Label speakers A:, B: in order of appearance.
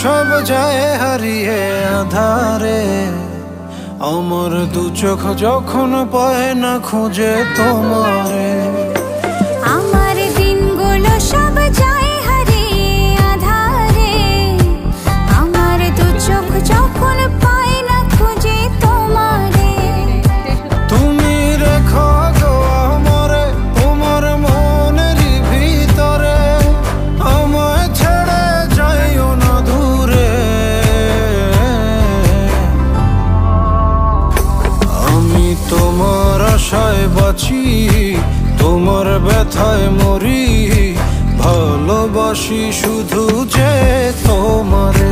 A: সব যায় হারিয়ে আধারে, আমার দু চোখ যখন পায় না খুঁজে তোমারে।
B: আমার দিনগুলো সব যায় হারিয়ে আধারে, আমার দু চোখ যখন পায় না খুঁজে তোমারে।
A: তুমি রেখো গো আমারে তোমার মনের ভিতরে, আমায় ছেড়ে যাইও না দূরে। আমি তোমার আশায় বাঁচি, তোমার ব্যথায় মরি, ভালোবাসি শুধু যে তোমারে।